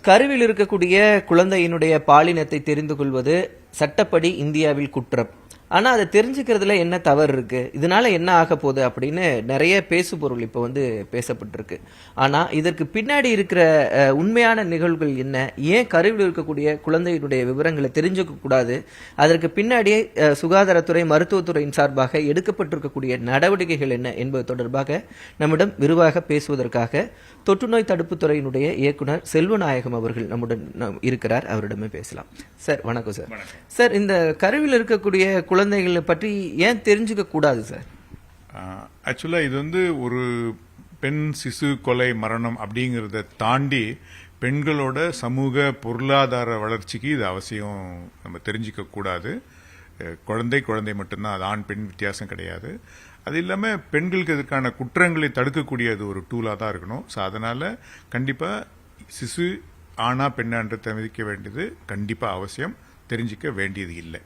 கருவில் இருக்கக்கூடிய குழந்தையினுடைய பாலினத்தை தெரிந்து கொள்வது சட்டப்படி இந்தியாவில் குற்றம். ஆனா அதை தெரிஞ்சுக்கிறதுல என்ன தவறு இருக்கு, இதனால என்ன ஆக போகுது அப்படின்னு நிறைய பேசுபொருள் இப்போ பேசப்பட்டிருக்கு. ஆனா இதற்கு பின்னாடி இருக்கிற உண்மையான நிகழ்வுகள் என்ன, ஏன் கருவில் இருக்கக்கூடிய குழந்தையினுடைய விவரங்களை தெரிஞ்சுக்க கூடாது, அதற்கு பின்னாடியே சுகாதாரத்துறை மருத்துவத்துறையின் சார்பாக எடுக்கப்பட்டிருக்கக்கூடிய நடவடிக்கைகள் என்ன என்பது தொடர்பாக நம்மிடம் விரிவாக பேசுவதற்காக தொற்றுநோய் தடுப்பு துறையினுடைய இயக்குனர் செல்வநாயகம் அவர்கள் நம்முடன் இருக்கிறார். அவரிடமே பேசலாம். சார் வணக்கம். சார் சார் இந்த கருவில் இருக்கக்கூடிய குழந்தைகளை பற்றி ஏன் தெரிஞ்சுக்க கூடாது சார்? ஆக்சுவலா இது ஒரு பெண் சிசு கொலை மரணம் அப்படிங்கறத தாண்டி பெண்களோட சமூக பொருளாதார வளர்ச்சிக்கு இது அவசியம். நம்ம தெரிஞ்சுக்க கூடாது. குழந்தை மட்டும்தான், அது ஆண் பெண் வித்தியாசம் கிடையாது. அது இல்லாம பெண்களுக்கு இதற்கான குற்றங்களை தடுக்கக்கூடியது ஒரு டூலா தான் இருக்கணும். ஸோ அதனால கண்டிப்பா சிசு ஆணா பெண்ணான்று தெரிவிக்க வேண்டியது கண்டிப்பா அவசியம். தெரிஞ்சிக்க வேண்டியது இல்லை.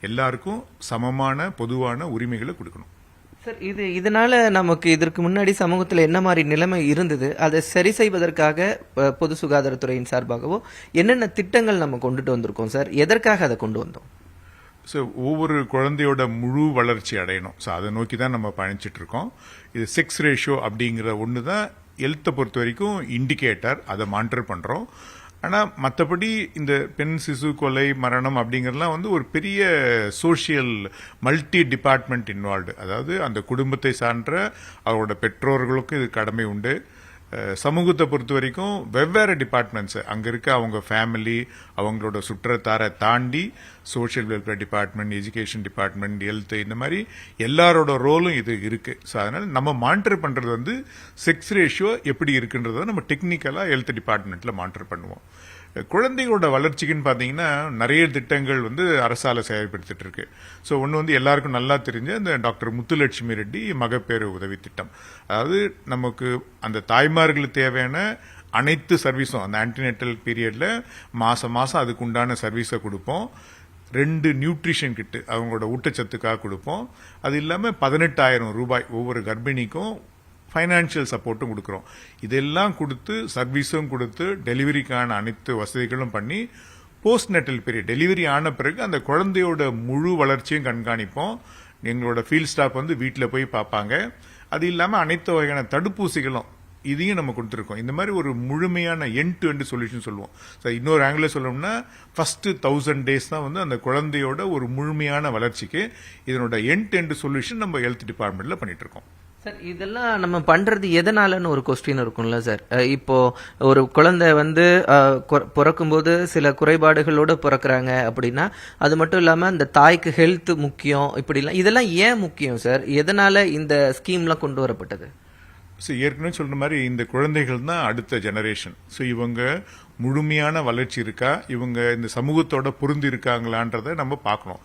எல்லாருக்கும் சமமான பொதுவான உரிமைகளை கொடுக்கணும். சார் இதனால நமக்கு இதற்கு முன்னாடி சமூகத்தில் என்ன மாதிரி நிலைமை இருந்தது, அதை சரி செய்வதற்காக பொது சுகாதாரத்துறையின் சார்பாகவோ என்னென்ன திட்டங்கள் நம்ம கொண்டுட்டு வந்திருக்கோம் சார்? எதற்காக அதை கொண்டு வந்தோம்? ஸோ ஒவ்வொரு குழந்தையோட முழு வளர்ச்சி அடையணும். ஸோ அதை நோக்கி தான் நம்ம பயணிச்சுட்டு இருக்கோம். இது செக்ஸ் ரேஷியோ அப்படிங்கிற ஒன்று தான் ஹெல்த்தை பொறுத்த வரைக்கும் இண்டிகேட்டர். அதை மானிட்டர் பண்றோம். ஆனால் மற்றபடி இந்த பெண் சிசு கொலை மரணம் அப்படிங்கறதுலாம் ஒரு பெரிய சோசியல் மல்டி டிபார்ட்மெண்ட் இன்வால்வ்டு. அதாவது அந்த குடும்பத்தை சார்ந்த அவரோட பெற்றோர்களுக்கும் இது கடமை உண்டு. சமூகத்தை பொறுத்த வரைக்கும் வெவ்வேறு டிபார்ட்மெண்ட்ஸ் அங்க இருக்க அவங்க ஃபேமிலி, அவங்களோட சுற்றத்தாரை தாண்டி social welfare department, education department, health, இந்த மாதிரி எல்லாரோட ரோலும் இது இருக்கு. ஸோ அதனால நம்ம மானிட்டர் பண்றது செக்ஸ் ரேஷியோ எப்படி இருக்குன்றத நம்ம டெக்னிக்கலா ஹெல்த் டிபார்ட்மெண்ட்ல மானிட்டர் பண்ணுவோம். குழந்தைகளோட வளர்ச்சிக்குன்னு பாத்தீங்கன்னா நிறைய திட்டங்கள் அரசால செயல்படுத்திட்டு இருக்கு. ஸோ ஒன்று எல்லாருக்கும் நல்லா தெரிஞ்ச இந்த டாக்டர் முத்துலட்சுமி ரெட்டி மகப்பேறு உதவி திட்டம். அதாவது நமக்கு அந்த தாய்மார்களுக்கு தேவையான அனைத்து சர்வீஸும் அந்த ஆன்டினேட்டல் பீரியட்ல மாசம் அதுக்கு உண்டான சர்வீஸை கொடுப்போம். 2 நியூட்ரிஷன் கிட்டு அவங்களோட ஊட்டச்சத்துக்காக கொடுப்போம். அது இல்லாம 18,000 ரூபாய் ஒவ்வொரு கர்ப்பிணிக்கும் ஃபைனான்சியல் சப்போர்ட்டும் கொடுக்கிறோம். இதெல்லாம் கொடுத்து சர்வீஸும் கொடுத்து டெலிவரிக்கான அனைத்து வசதிகளும் பண்ணி போஸ்ட் நெட்டல் பீரியட் டெலிவரி ஆன பிறகு அந்த குழந்தையோட முழு வளர்ச்சியும் கண்காணிப்போம். எங்களோட ஃபீல்ட் ஸ்டாஃப் வீட்டில் போய் பார்ப்பாங்க. அது இல்லாம அனைத்து வகையான தடுப்பூசிகளும் இதையும் நம்ம கொடுத்துருக்கோம். இந்த மாதிரி ஒரு முழுமையான எண்ட் டு எண்ட் சொல்யூஷன் சொல்லுவோம். இன்னொரு ஆங்கிள் சொல்லணும்னா ஃபர்ஸ்ட் 1000 டேஸ் தான் அந்த குழந்தையோட ஒரு முழுமையான வளர்ச்சிக்கு இதனோட எண்ட் டு எண்ட் சொல்யூஷன் நம்ம ஹெல்த் டிபார்ட்மெண்ட்ல பண்ணிட்டு இருக்கோம். சார் இதெல்லாம் நம்ம பண்றது எதனாலன்னு ஒரு கொஸ்டின் இருக்கும்ல சார். இப்போ ஒரு குழந்தை பிறக்கும்போது சில குறைபாடுகளோட பிறக்கிறாங்க அப்படின்னா, அது மட்டும் இல்லாம இந்த தாய்க்கு ஹெல்த் முக்கியம், இப்படிலாம் இதெல்லாம் ஏன் முக்கியம் சார்? எதனால இந்த ஸ்கீம்லாம் கொண்டு வரப்பட்டது? ஏற்கனவே சொல்ற மாதிரி இந்த குழந்தைகள் தான் அடுத்த ஜெனரேஷன். ஸோ இவங்க முழுமையான வளர்ச்சி இருக்கா, இவங்க இந்த சமூகத்தோட பொருந்தி இருக்காங்களான்றத நம்ம பார்க்கணும்.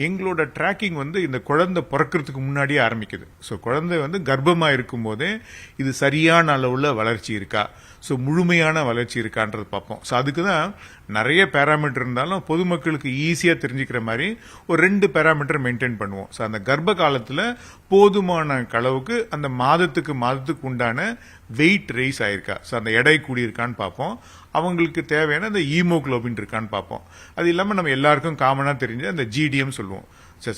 எங்களோட டிராக்கிங் இந்த குழந்தை பிறக்கிறதுக்கு முன்னாடியே ஆரம்பிக்குது. ஸோ குழந்தை கர்ப்பமா இருக்கும் போதே இது சரியான அளவுல வளர்ச்சி இருக்கா, ஸோ முழுமையான வளர்ச்சி இருக்கான்றது பார்ப்போம். ஸோ அதுக்கு தான் நிறைய பேராமீட்டர் இருந்தாலும் பொதுமக்களுக்கு ஈஸியா தெரிஞ்சுக்கிற மாதிரி ஒரு 2 பேராமீட்டர் மெயின்டைன் பண்ணுவோம். ஸோ அந்த கர்ப்ப காலத்துல போதுமான அளவுக்கு அந்த மாதத்துக்கு உண்டான வெயிட் ரைஸ் ஆயிருக்கா, ஸோ அந்த எடை கூடியிருக்கான்னு பார்ப்போம். அவங்களுக்கு தேவையான அந்த ஈமோகுளோபின் இருக்கான்னு பார்ப்போம். அது இல்லாம நம்ம எல்லாருக்கும் காமனா தெரிஞ்ச அந்த ஜிடிஎம் சொல்லுவோம்.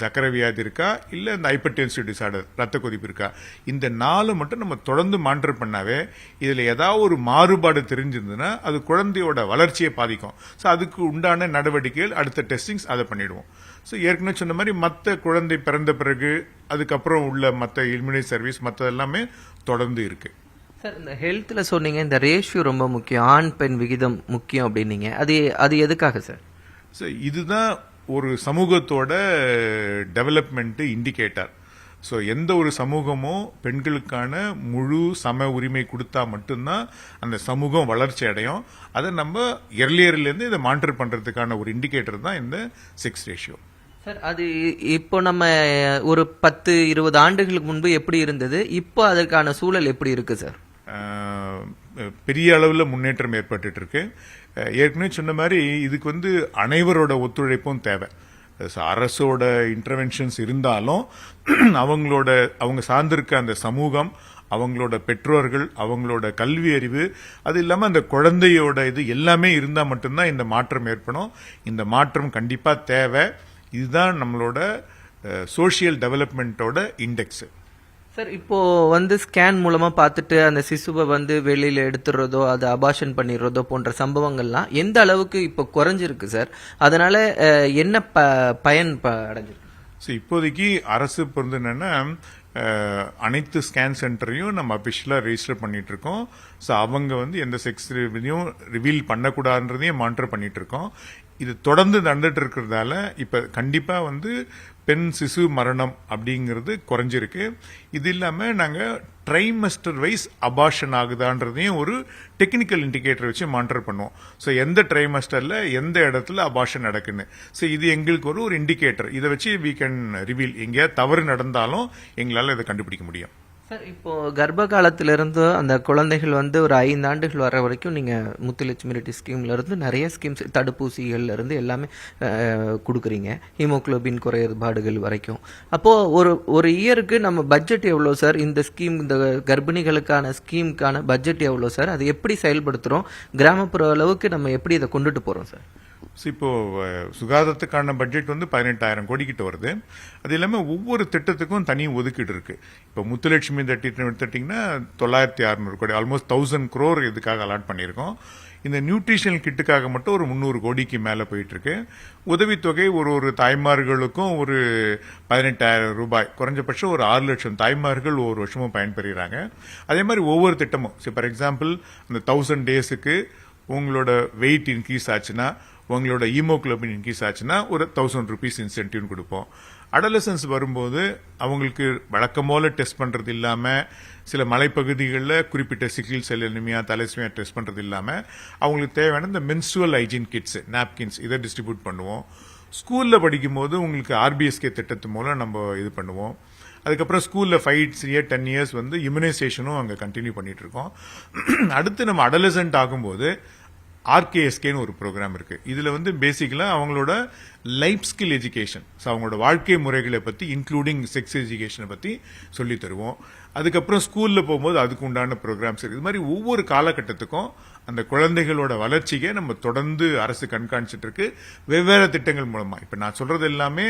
சக்கரை வியாதி இருக்கா, இல்ல இந்த ஹைப்பர்டென்சிவ் டிசார்டர் ரத்த கொதிப்பு இருக்கா, இந்த 4 மட்டும் நம்ம தொடர்ந்து மானிட்டர் பண்ணாவே இதுல ஏதாவது ஒரு மாறுபாடு தெரிஞ்சிருந்ததுன்னா அது குழந்தையோட வளர்ச்சியை பாதிக்கும். ஸோ அதுக்கு உண்டான நடவடிக்கைகள் அடுத்த டெஸ்டிங்ஸ் அதை பண்ணிடுவோம். ஸோ ஏற்கனவே சொன்ன மாதிரி மற்ற குழந்தை பிறந்த பிறகு அதுக்கப்புறம் உள்ள மற்ற இம்யூனிட்டி சர்வீஸ் மற்ற எல்லாமே தொடர்ந்து இருக்கு. சார் இந்த ஹெல்த்ல சொன்னீங்க இந்த ரேஷியோ ரொம்ப முக்கியம், ஆண் பெண் விகிதம் முக்கியம் அப்படின்னீங்க. அது எதுக்காக சார்? இதுதான் ஒரு சமூகத்தோட டெவலப்மெண்ட் இண்டிகேட்டர். ஸோ எந்த ஒரு சமூகமும் பெண்களுக்கான முழு சம உரிமை கொடுத்தா மட்டும்தான் அந்த சமூகம் வளர்ச்சி அடையும். அதை நம்ம எர்லியர்லேருந்து இதை மானிட்டர் பண்றதுக்கான ஒரு இண்டிகேட்டர் தான் இந்த செக்ஸ் ரேஷியோ. சார் அது இப்போ நம்ம ஒரு 10-20 ஆண்டுகளுக்கு முன்பு எப்படி இருந்தது, இப்போ அதற்கான சூழல் எப்படி இருக்கு சார்? பெரிய அளவில் முன்னேற்றம் ஏற்பட்டு இருக்கு. ஏற்கனவே சொன்ன மாதிரி இதுக்கு அனைவரோட ஒத்துழைப்பும் தேவை. அரசோட இன்டர்வென்ஷன்ஸ் இருந்தாலும் அவங்க சார்ந்திருக்க அந்த சமூகம், அவங்களோட பெற்றோர்கள், அவங்களோட கல்வி அறிவு, அது இல்லாம அந்த குழந்தையோட இது எல்லாமே இருந்தா மட்டும்தான் இந்த மாற்றம் ஏற்படும். இந்த மாற்றம் கண்டிப்பா தேவை. இதுதான் நம்மளோட சோஷியல் டெவலப்மெண்ட்டோட இண்டெக்ஸ். சார் இப்போ வந்து ஸ்கேன் மூலமா பார்த்துட்டு அந்த சிசுவை வந்து வெளியில எடுத்துடுறதோ அதை அபாஷன் பண்ணிடுறதோ போன்ற சம்பவங்கள்லாம் எந்த அளவுக்கு இப்போ குறைஞ்சிருக்கு சார்? அதனால என்ன பயன் அடைஞ்சிருக்கு? ஸோ இப்போதைக்கு அரசு பொறுத்து என்னன்னா அனைத்து ஸ்கேன் சென்டரையும் நம்ம அபிஷியலாக ரெஜிஸ்டர் பண்ணிட்டு இருக்கோம். ஸோ அவங்க வந்து எந்த செக்ஸ் ரிவீல் பண்ணக்கூடாதுன்றதையும் மானிட்டர் பண்ணிட்டு இருக்கோம். இது தொடர்ந்து நடந்துட்டு இருக்கிறதால இப்ப கண்டிப்பா வந்து பெண் சிசு மரணம் அப்படிங்கிறது குறைஞ்சிருக்கு. இது இல்லாம நாங்க ட்ரைமஸ்டர் வைஸ் அபார்ஷன் ஆகுதான்றதையும் ஒரு டெக்னிக்கல் இண்டிகேட்டர் வச்சு மானிட்டர் பண்ணுவோம். ஸோ எந்த ட்ரைமஸ்டர்ல எந்த இடத்துல அபார்ஷன் நடக்குன்னு. ஸோ இது எங்களுக்கு ஒரு இண்டிகேட்டர். இதை வச்சு வி கேன் ரிவீல். எங்கேயா தவறு நடந்தாலும் எங்களால் இதை கண்டுபிடிக்க முடியும். சார் இப்போ கர்ப்ப காலத்திலிருந்து அந்த குழந்தைகள் வந்து ஒரு 5 ஆண்டுகள் வர வரைக்கும் நீங்க முத்துலட்சுமி ரெட்டி ஸ்கீம்ல இருந்து நிறைய ஸ்கீம்ஸ் தடுப்பூசிகள்ல இருந்து எல்லாமே கொடுக்குறீங்க, ஹீமோகுளோபின் குறைபாடுகள் வரைக்கும். அப்போ ஒரு இயருக்கு நம்ம பட்ஜெட் எவ்வளோ சார்? இந்த ஸ்கீம், இந்த கர்ப்பிணிகளுக்கான ஸ்கீமுக்கான பட்ஜெட் எவ்வளோ சார்? அது எப்படி செயல்படுத்துறோம்? கிராமப்புற அளவுக்கு நம்ம எப்படி இதை கொண்டுட்டு போறோம் சார்? இப்போ சுகாதாரத்துக்கான பட்ஜெட் வந்து 18,000 கோடி கிட்ட வருது. அது இல்லாம ஒவ்வொரு திட்டத்துக்கும் தனி ஒதுக்கீடு இருக்கு. இப்போ முத்துலட்சுமி திட்டம் எடுத்துட்டீங்கன்னா 9,600 கோடி, ஆல்மோஸ்ட் 1000 crore இதுக்காக அலாட் பண்ணியிருக்கோம். இந்த நியூட்ரிஷனல் கிட்டுக்காக மட்டும் ஒரு 300 கோடிக்கு மேல போயிட்டு இருக்கு. உதவித்தொகை ஒரு தாய்மார்களுக்கும் ஒரு 18,000 ரூபாய், குறைஞ்சபட்சம் ஒரு 6 லட்சம் தாய்மார்கள் ஒவ்வொரு வருஷமும் பயன்பெறுகிறாங்க. அதே மாதிரி ஒவ்வொரு திட்டமும், ஃபார் எக்ஸாம்பிள் அந்த 1000 டேஸுக்கு உங்களோட வெயிட் இன்க்ரீஸ் ஆச்சுன்னா, உங்களோட ஹீமோகுளோபின் இன்க்ரீஸ் ஆச்சுன்னா ஒரு 1000 rupees இன்சென்டிவ் கொடுப்போம். அடலசன்ஸ் வரும்போது அவங்களுக்கு வழக்கம் போல டெஸ்ட் பண்றது இல்லாம, சில மலைப்பகுதிகளில் குறிப்பிட்ட சிக்கிள் செல் அனிமியா, தலசிமியா டெஸ்ட் பண்றது இல்லாம அவங்களுக்கு தேவையான இந்த மென்ஸ்ட்ருவல் ஹைஜீன் கிட்ஸ், நாப்கின்ஸ் இதை டிஸ்ட்ரிபியூட் பண்ணுவோம். ஸ்கூல்ல படிக்கும் போது உங்களுக்கு ஆர்பிஎஸ்கே திட்டத்து மூலம் நம்ம இது பண்ணுவோம். அதுக்கப்புறம் ஸ்கூல்ல 5 years 10 years வந்து இம்யூனைசேஷனும் அங்க கண்டினியூ பண்ணிட்டு இருக்கோம். அடுத்து நம்ம அடலசன்ட் ஆகும்போது ஆர்கேஎஸ்கேன்னு ஒரு ப்ரோக்ராம் இருக்கு. இதுல வந்து பேசிக்கலா அவங்களோட லைஃப் ஸ்கில் எஜுகேஷன், அவங்களோட வாழ்க்கை முறைகளை பத்தி இன்க்ளூடிங் செக்ஸ் எஜுகேஷனை பத்தி சொல்லி தருவோம். அதுக்கப்புறம் ஸ்கூல்ல போகும்போது அதுக்கு உண்டான ப்ரோக்ராம்ஸ் இருக்கு. இது மாதிரி ஒவ்வொரு காலகட்டத்துக்கும் அந்த குழந்தைகளோட வளர்ச்சியை நம்ம தொடர்ந்து அரசு கண்காணிச்சிட்டு இருக்கு வெவ்வேறு திட்டங்கள் மூலமா. இப்ப நான் சொல்றது எல்லாமே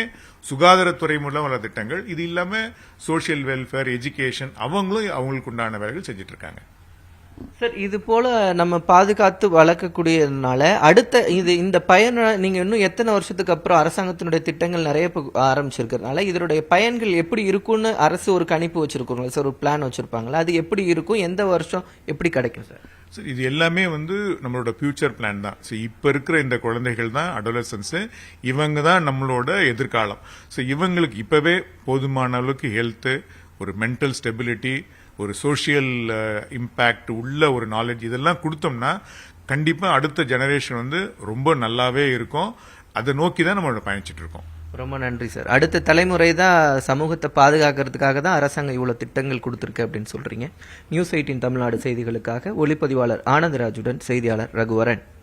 சுகாதாரத்துறை மூலம் வர திட்டங்கள். இது இல்லாம சோசியல் வெல்ஃபேர், எஜுகேஷன் அவங்களும் அவங்களுக்கு உண்டான வேலைகள் செஞ்சிட்டு இருக்காங்க. சார் இது போல நம்ம பாதுகாத்து வளர்க்கக்கூடியதுனால அடுத்த இந்த பயன் நீங்க இன்னும் எத்தனை வருஷத்துக்கு அப்புறம் அரசாங்கத்தினுடைய திட்டங்கள் நிறைய ஆரம்பிச்சிருக்கிறதுனால இதனுடைய பயன்கள் எப்படி இருக்கும்னு அரசு ஒரு கணிப்பு வச்சிருக்கோங்களா சார்? ஒரு பிளான் வச்சிருப்பாங்களா? அது எப்படி இருக்கும்? எந்த வருஷம் எப்படி கிடைக்கும் சார்? இது எல்லாமே வந்து நம்மளோட ஃபியூச்சர் பிளான் தான். இப்ப இருக்கிற இந்த குழந்தைகள் தான் அடோலசன்ஸ். இவங்க தான் நம்மளோட எதிர்காலம். இவங்களுக்கு இப்பவே போதுமான அளவுக்கு ஹெல்த், ஒரு மென்டல் ஸ்டெபிலிட்டி, ஒரு சோசியல் இம்பாக்ட் உள்ள ஒரு நாலேஜ் இதெல்லாம் கொடுத்தோம்னா கண்டிப்பா அடுத்த ஜெனரேஷன் வந்து ரொம்ப நல்லாவே இருக்கும். அதை நோக்கி தான் நம்ம பயணிச்சுட்டு இருக்கோம். ரொம்ப நன்றி சார். அடுத்த தலைமுறை தான் சமூகத்தை பாதுகாக்கிறதுக்காக தான் அரசாங்கம் இவ்வளவு திட்டங்கள் கொடுத்திருக்கு அப்படின்னு சொல்றீங்க. நியூஸ் 18 தமிழ்நாடு செய்திகளுக்காக ஒளிப்பதிவாளர் ஆனந்தராஜுடன் செய்தியாளர் ரகுவரன்.